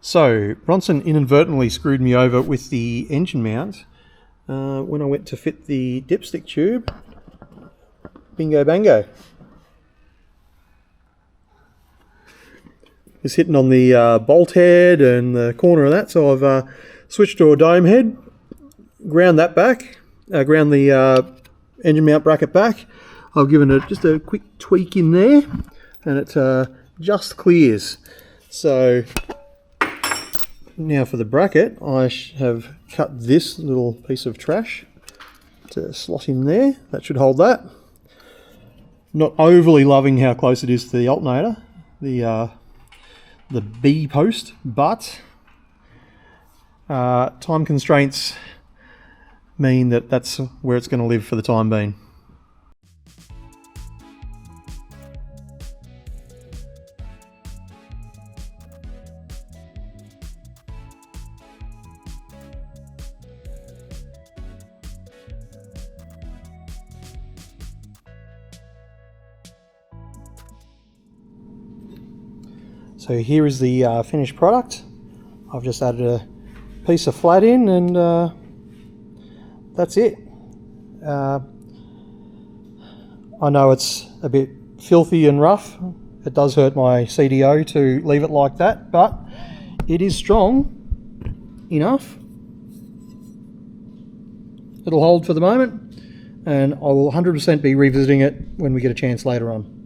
So Bronson inadvertently screwed me over with the engine mount when I went to fit the dipstick tube. Bingo bango. It's hitting on the bolt head and the corner of that, so I've switched to a dome head, ground that back, ground the engine mount bracket back. I've given it just a quick tweak in there and it just clears. So now for the bracket, I have cut this little piece of trash to slot in there. That should hold that. Not overly loving how close it is to the alternator, the B post, but time constraints mean that that's where it's going to live for the time being. So here is the finished product. I've just added a piece of flat in and that's it. I know it's a bit filthy and rough. It does hurt my CDO to leave it like that, but it is strong enough. It'll hold for the moment, and I will 100% be revisiting it when we get a chance later on.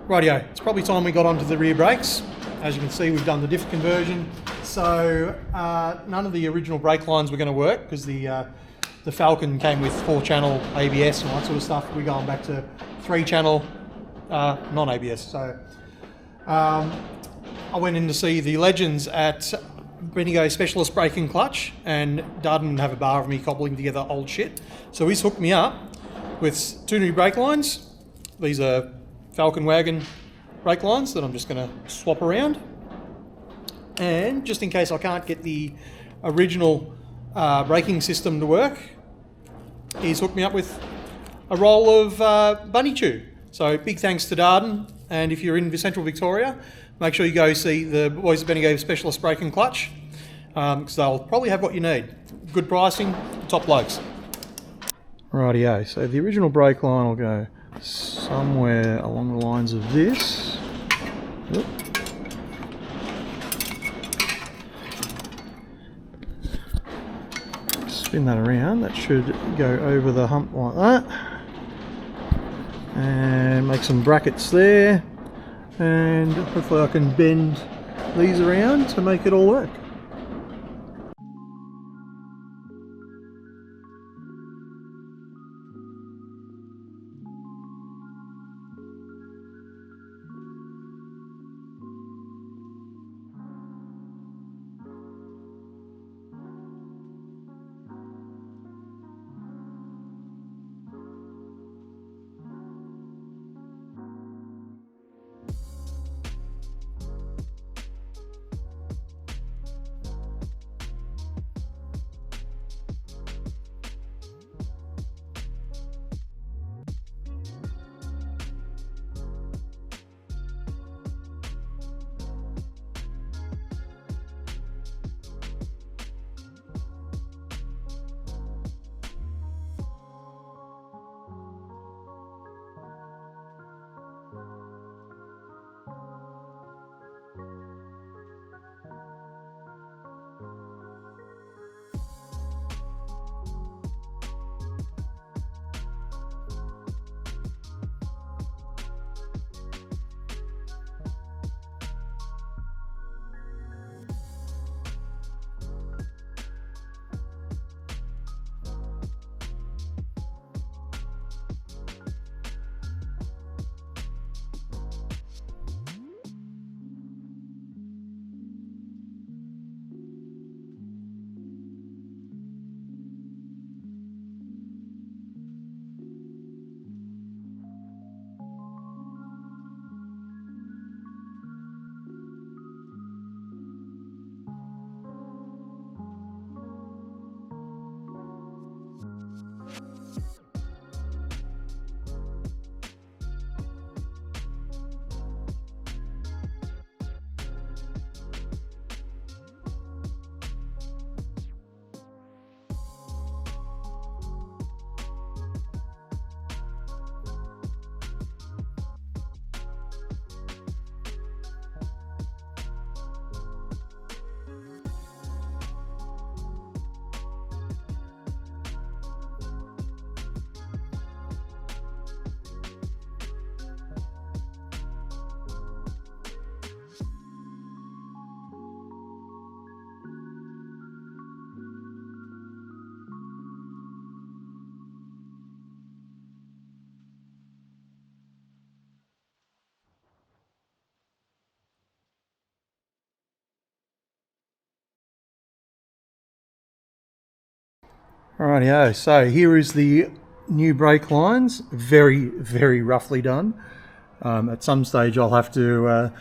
Rightio, it's probably time we got onto the rear brakes. As you can see, we've done the diff conversion. So none of the original brake lines were going to work because the Falcon came with 4-channel ABS and all that sort of stuff. We're going back to 3-channel non-ABS. So I went in to see the legends at Benigo Specialist Brake and Clutch, and Darden didn't have a bar of me cobbling together old shit. So he's hooked me up with 2 new brake lines. These are Falcon Wagon brake lines that I'm just going to swap around. And just in case I can't get the original braking system to work, he's hooked me up with a roll of bunny chew. So big thanks to Darden, and if you're in Central Victoria, make sure you go see the boys at Benigo Specialist Brake and Clutch, because they'll probably have what you need. Good pricing, top blokes. Rightio, so the original brake line will go somewhere along the lines of this. Oop. Spin that around, that should go over the hump like that. And make some brackets there. And hopefully I can bend these around to make it all work. Rightio, so here is the new brake lines, very, very roughly done. At some stage I'll have to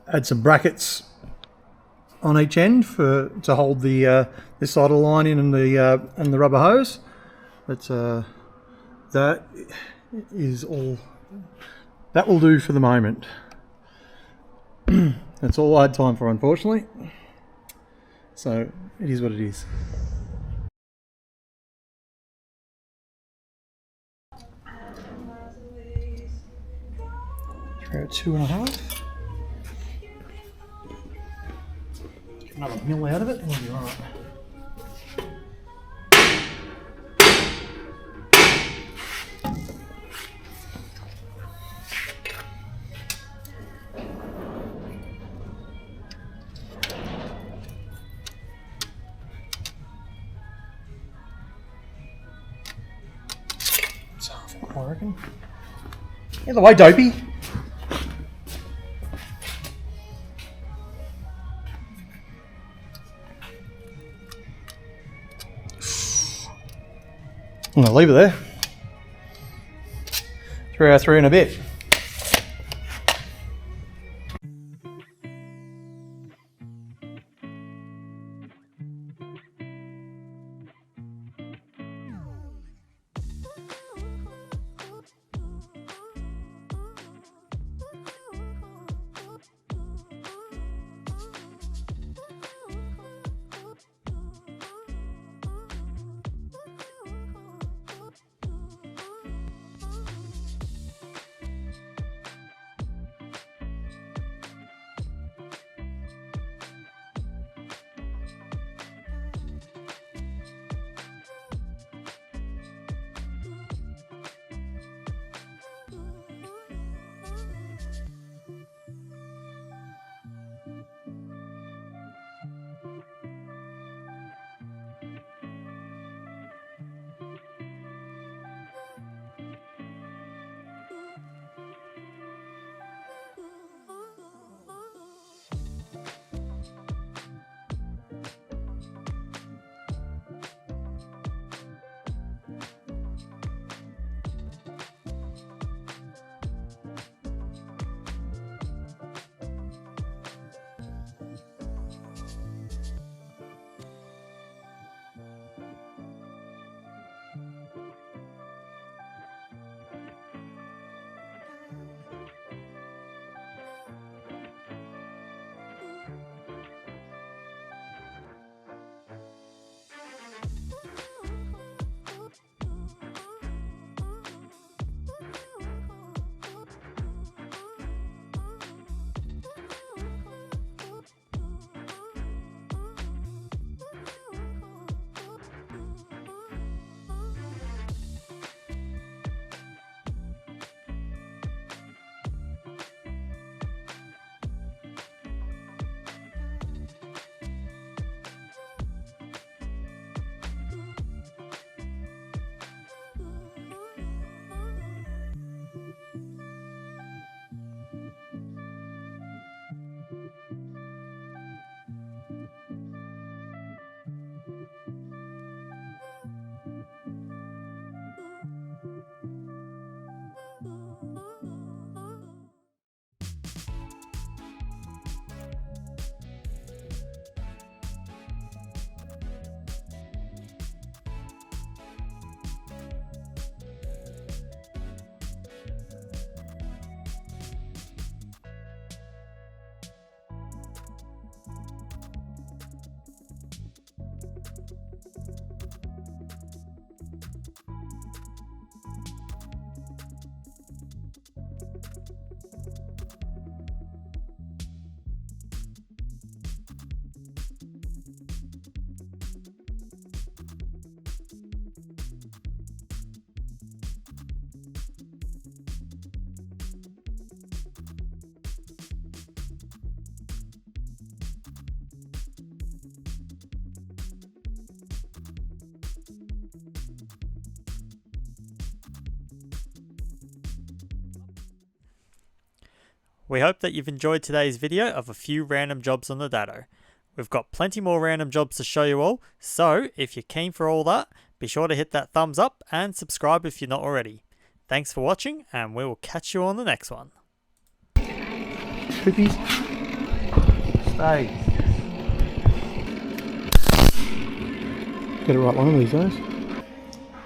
add some brackets on each end to hold the this side of the line in and the rubber hose. But that is all that will do for the moment. That's all I had time for, unfortunately. So it is what it is. Try 2.5. Get another mil out of it, and we'll be alright. I reckon. Get the way, dopey. I'm gonna leave it there. 3 hour 3 and a bit. We hope that you've enjoyed today's video of a few random jobs on the Dado. We've got plenty more random jobs to show you all, so if you're keen for all that, be sure to hit that thumbs up and subscribe if you're not already. Thanks for watching, and we will catch you on the next one. Poopies. Stay. Get it right one of these days.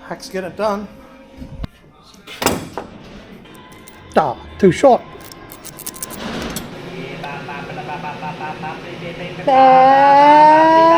Hacks get it done. Ah, too short. Ah!